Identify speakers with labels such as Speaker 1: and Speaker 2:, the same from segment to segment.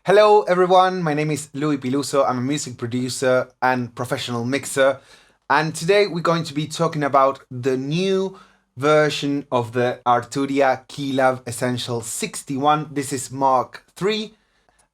Speaker 1: Hello everyone, my name is Louis Piluso. I'm a music producer and professional mixer. And today we're going to be talking about the new version of the Arturia KeyLab Essential 61. This is Mark 3.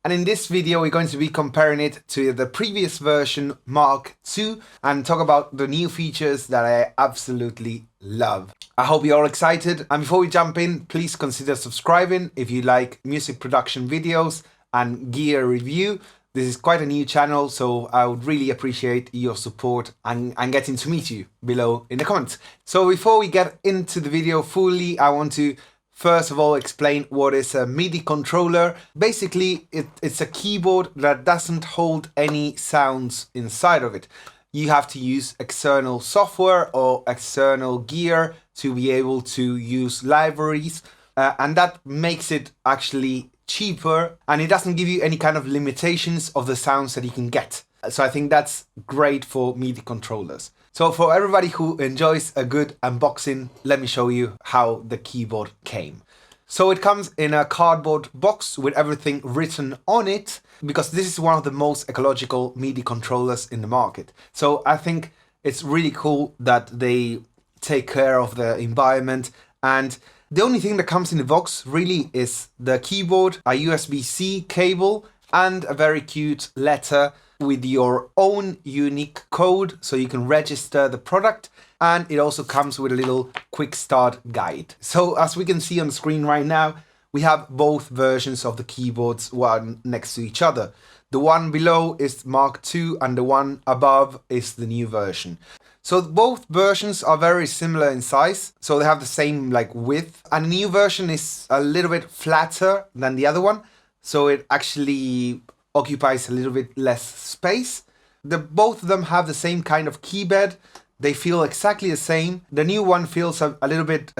Speaker 1: And in this video, we're going to be comparing it to the previous version, Mark 2, and talk about the new features that I absolutely love. I hope you're all excited. And before we jump in, please consider subscribing if you like music production videos and gear review. This is quite a new channel, so I would really appreciate your support and getting to meet you below in the comments. So before we get into the video fully, I want to first of all explain what is a MIDI controller. Basically, it's a keyboard that doesn't hold any sounds inside of it. You have to use external software or external gear to be able to use libraries, and that makes it actually cheaper, and it doesn't give you any kind of limitations of the sounds that you can get. So I think that's great for MIDI controllers. So for everybody who enjoys a good unboxing, let me show you how the keyboard came. So it comes in a cardboard box with everything written on it, because this is one of the most ecological MIDI controllers in the market. So I think it's really cool that they take care of the environment, and the only thing that comes in the box really is the keyboard, a USB-C cable, and a very cute letter with your own unique code so you can register the product. And it also comes with a little quick start guide. So as we can see on the screen right now, we have both versions of the keyboards, one next to each other. The one below is Mark 2 and the one above is the new version. So both versions are very similar in size, so they have the same width. And the new version is a little bit flatter than the other one, so it actually occupies a little bit less space. Both of them have the same kind of keybed. They feel exactly the same. The new one feels a little bit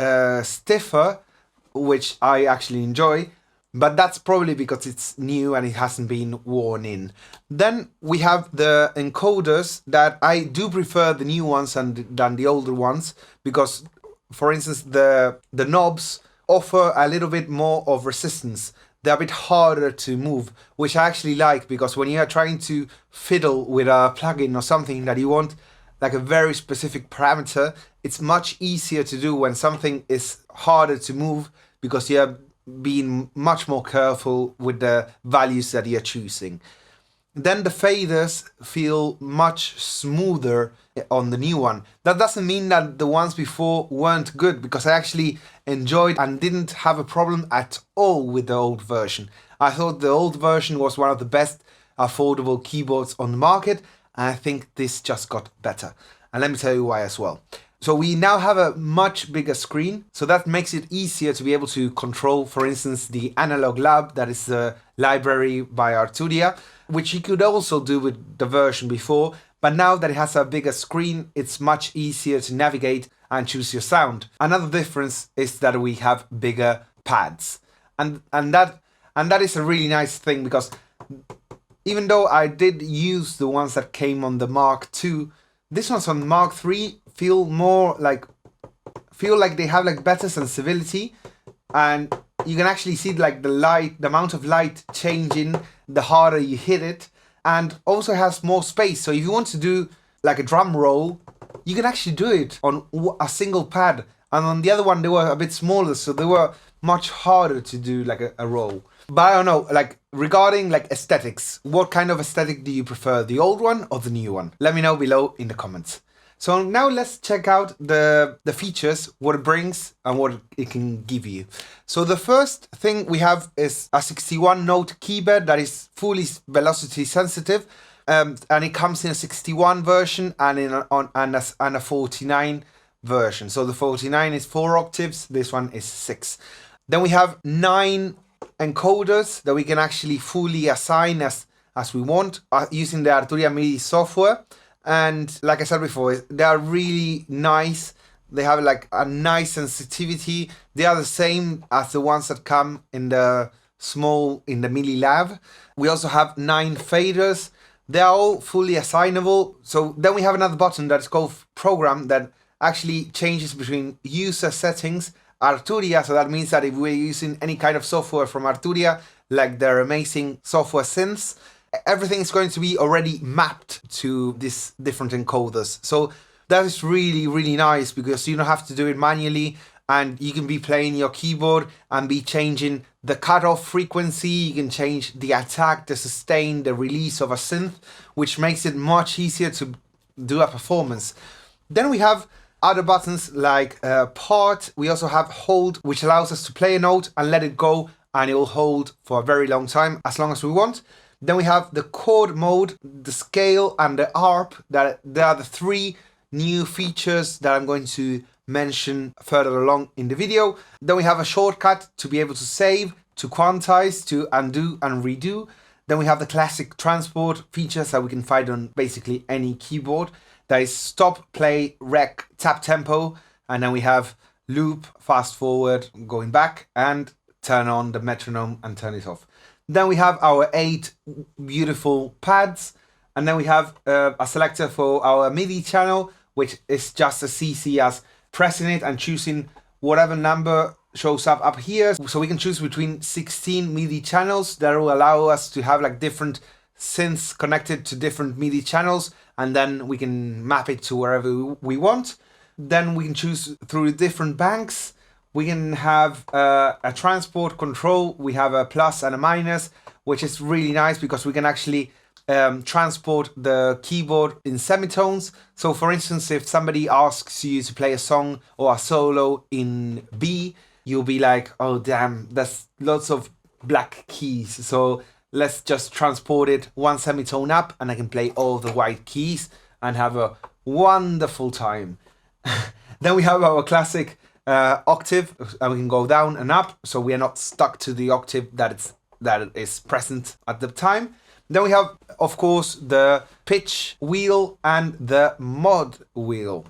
Speaker 1: stiffer, which I actually enjoy. But that's probably because it's new and it hasn't been worn in. Then we have the encoders that I do prefer the new ones than the older ones, because, for instance, the knobs offer a little bit more of resistance. They're a bit harder to move, which I actually like, because when you are trying to fiddle with a plugin or something that you want like a very specific parameter, it's much easier to do when something is harder to move, because you're being much more careful with the values that you're choosing. Then the faders feel much smoother on the new one. That doesn't mean that the ones before weren't good, because I actually enjoyed and didn't have a problem at all with the old version. I thought the old version was one of the best affordable keyboards on the market, and I think this just got better. And let me tell you why as well. So we now have a much bigger screen, so that makes it easier to be able to control, for instance, the Analog Lab, that is the library by Arturia, which you could also do with the version before, but now that it has a bigger screen, it's much easier to navigate and choose your sound. Another difference is that we have bigger pads, and that is a really nice thing, because even though I did use the ones that came on the Mark 2, this one's on Mark 3 feel like they have better sensibility, and you can actually see the amount of light changing the harder you hit it, and also has more space. So if you want to do a drum roll, you can actually do it on a single pad, and on the other one they were a bit smaller, so they were much harder to do a roll. But I don't know, regarding aesthetics, what kind of aesthetic do you prefer, the old one or the new one? Let me know below in the comments. So now let's check out the features, what it brings and what it can give you. So the first thing we have is a 61 note keybed that is fully velocity sensitive, and it comes in a 61 version and a 49 version. So the 49 is 4 octaves, this one is 6. Then we have 9 encoders that we can actually fully assign as we want using the Arturia MIDI software. And like I said before, they are really nice. They have a nice sensitivity. They are the same as the ones that come in the MIDI Lab. We also have 9 faders. They are all fully assignable. So then we have another button that is called Program, that actually changes between user settings Arturia, so that means that if we're using any kind of software from Arturia, like their amazing software synths, everything is going to be already mapped to these different encoders. So that is really, really nice because you don't have to do it manually, and you can be playing your keyboard and be changing the cutoff frequency. You can change the attack, the sustain, the release of a synth, which makes it much easier to do a performance. Then we have other buttons like part. We also have hold, which allows us to play a note and let it go, and it will hold for a very long time, as long as we want. Then we have the chord mode, the scale, and the ARP. That they are the three new features that I'm going to mention further along in the video. Then we have a shortcut to be able to save, to quantize, to undo and redo. Then we have the classic transport features that we can find on basically any keyboard. That is stop, play, rec, tap tempo, and then we have loop, fast forward, going back, and turn on the metronome and turn it off. Then we have our 8 beautiful pads, and then we have a selector for our MIDI channel, which is just as easy as pressing it and choosing whatever number shows up here. So we can choose between 16 MIDI channels that will allow us to have like different synths connected to different MIDI channels, and then we can map it to wherever we want. Then we can choose through different banks. We can have a transport control. We have a plus and a minus, which is really nice because we can actually transport the keyboard in semitones. So for instance, if somebody asks you to play a song or a solo in B, you'll be like, oh damn, there's lots of black keys. So let's just transport it one semitone up and I can play all the white keys and have a wonderful time. Then we have our classic octave, and we can go down and up, so we are not stuck to the octave that is present at the time. Then we have, of course, the pitch wheel and the mod wheel.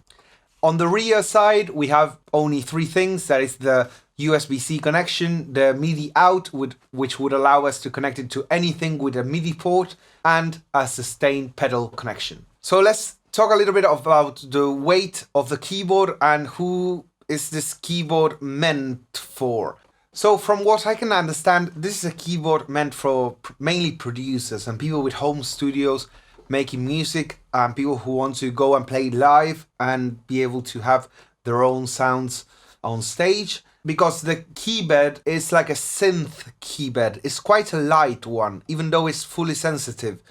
Speaker 1: On the rear side, we have only 3 things. That is the USB-C connection, the MIDI out, which would allow us to connect it to anything with a MIDI port, and a sustain pedal connection. So let's talk a little bit about the weight of the keyboard and who is this keyboard meant for. So from what I can understand, this is a keyboard meant for mainly producers and people with home studios making music, and people who want to go and play live and be able to have their own sounds on stage. Because the keybed is like a synth keybed. It's quite a light one, even though it's fully sensitive.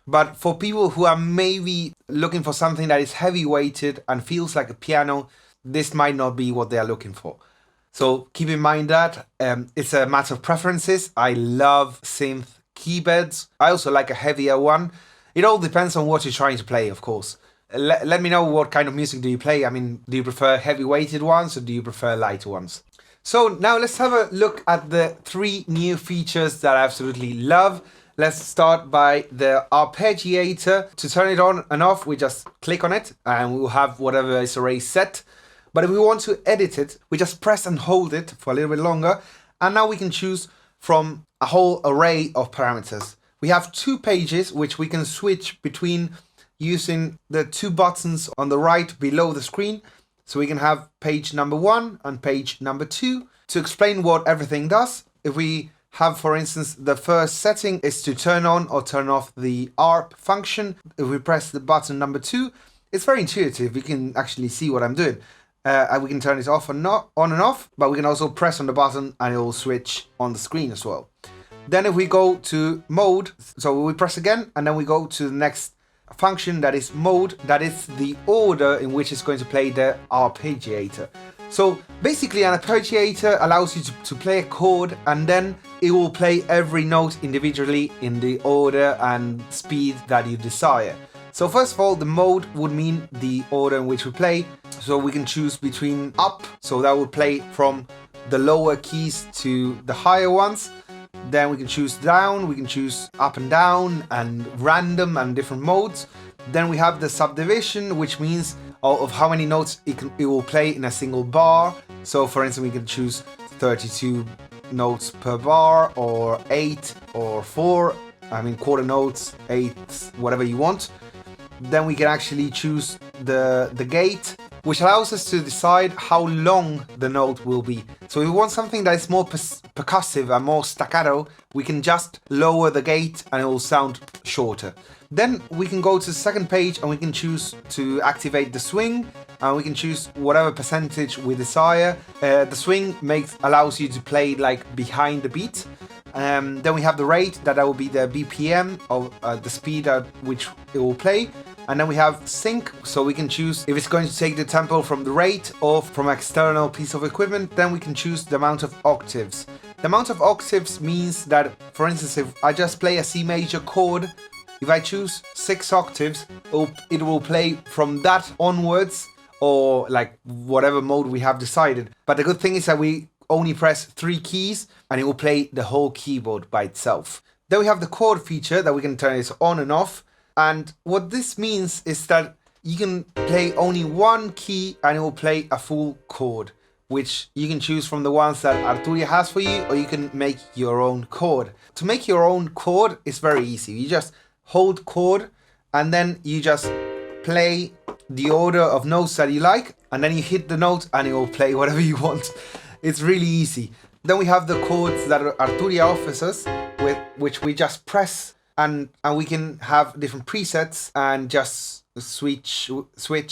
Speaker 1: But for people who are maybe looking for something that is heavy weighted and feels like a piano, this might not be what they are looking for. So keep in mind that it's a matter of preferences. I love synth keybeds. I also like a heavier one. It all depends on what you're trying to play, of course. Let me know what kind of music do you play. I mean, do you prefer heavy weighted ones or do you prefer light ones? So now let's have a look at the 3 new features that I absolutely love. Let's start by the arpeggiator. To turn it on and off, we just click on it and we'll have whatever is already set. But if we want to edit it, we just press and hold it for a little bit longer. And now we can choose from a whole array of parameters. We have 2 pages, which we can switch between using the 2 buttons on the right below the screen. So we can have page number 1 and page number 2 to explain what everything does. If we have, for instance, the first setting is to turn on or turn off the ARP function. If we press the button number 2, it's very intuitive. We can actually see what I'm doing. And we can turn it off and not on and off, but we can also press on the button and it will switch on the screen as well. Then if we go to mode, so we press again and then we go to the next function, that is mode. That is the order in which it's going to play the arpeggiator. So basically an arpeggiator allows you to play a chord and then it will play every note individually in the order and speed that you desire. So first of all, the mode would mean the order in which we play. So we can choose between up, so that will play from the lower keys to the higher ones. Then we can choose down, we can choose up and down and random and different modes. Then we have the subdivision, which means of how many notes it will play in a single bar. So for instance, we can choose 32 notes per bar or 8 or 4. I mean quarter notes, 8, whatever you want. Then we can actually choose the gate, which allows us to decide how long the note will be. So if we want something that is more percussive and more staccato, we can just lower the gate and it will sound shorter. Then we can go to the second page and we can choose to activate the swing, and we can choose whatever percentage we desire. The swing allows you to play like behind the beat. Then we have the rate, that will be the BPM of the speed at which it will play. And then we have sync, so we can choose if it's going to take the tempo from the rate or from an external piece of equipment. Then we can choose the amount of octaves. The amount of octaves means that, for instance, if I just play a C major chord, if I choose 6 octaves, it will play from that onwards, or like whatever mode we have decided. But the good thing is that we only press 3 keys and it will play the whole keyboard by itself. Then we have the chord feature that we can turn it on and off. And what this means is that you can play only 1 key and it will play a full chord, which you can choose from the ones that Arturia has for you, or you can make your own chord. To make your own chord is very easy. You just hold chord and then you just play the order of notes that you like, and then you hit the note and it will play whatever you want. It's really easy. Then we have the chords that Arturia offers us, with which we just press, and we can have different presets and just switch.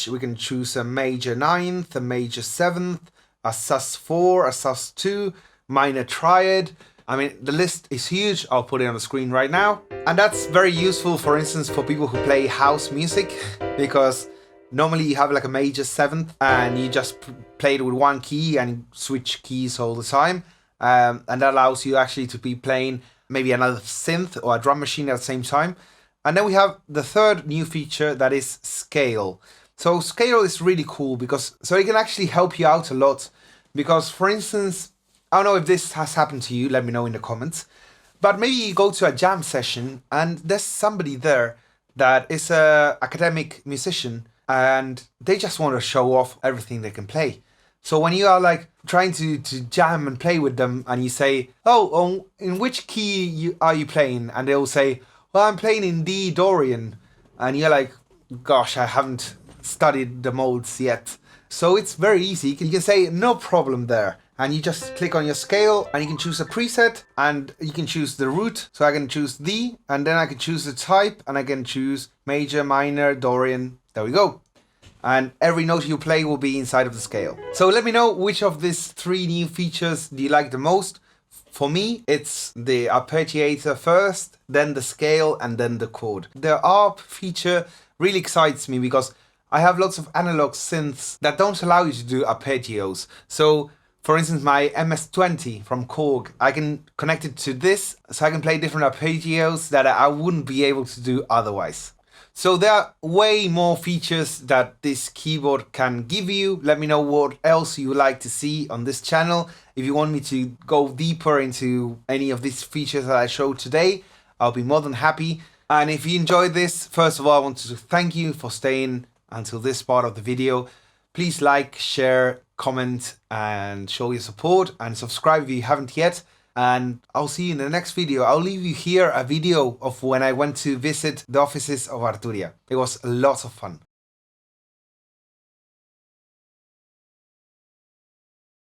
Speaker 1: We can choose a major 9th, a major 7th, a sus4, a sus2, minor triad. I mean, the list is huge. I'll put it on the screen right now. And that's very useful, for instance, for people who play house music, because normally you have like a major 7th and you just play it with 1 key and switch keys all the time. And that allows you actually to be playing maybe another synth or a drum machine at the same time. And then we have the third new feature, that is scale. So scale is really cool because it can actually help you out a lot. Because, for instance, I don't know if this has happened to you, let me know in the comments. But maybe you go to a jam session and there's somebody there that is an academic musician and they just want to show off everything they can play. So when you are like trying to jam and play with them and you say, oh, in which key are you playing? And they'll say, well, I'm playing in D Dorian. And you're like, gosh, I haven't studied the modes yet. So it's very easy. You can say no problem there. And you just click on your scale and you can choose a preset and you can choose the root. So I can choose D, and then I can choose the type and I can choose major, minor, Dorian. There we go. And every note you play will be inside of the scale. So let me know which of these 3 new features do you like the most. For me, it's the arpeggiator first, then the scale, and then the chord. The ARP feature really excites me because I have lots of analog synths that don't allow you to do arpeggios. So, for instance, my MS-20 from Korg, I can connect it to this, so I can play different arpeggios that I wouldn't be able to do otherwise. So there are way more features that this keyboard can give you. Let me know what else you would like to see on this channel. If you want me to go deeper into any of these features that I showed today, I'll be more than happy. And if you enjoyed this, first of all, I want to thank you for staying until this part of the video. Please like, share, comment, and show your support, and subscribe if you haven't yet. And I'll see you in the next video. I'll leave you here a video of when I went to visit the offices of Arturia. It was a lot of fun.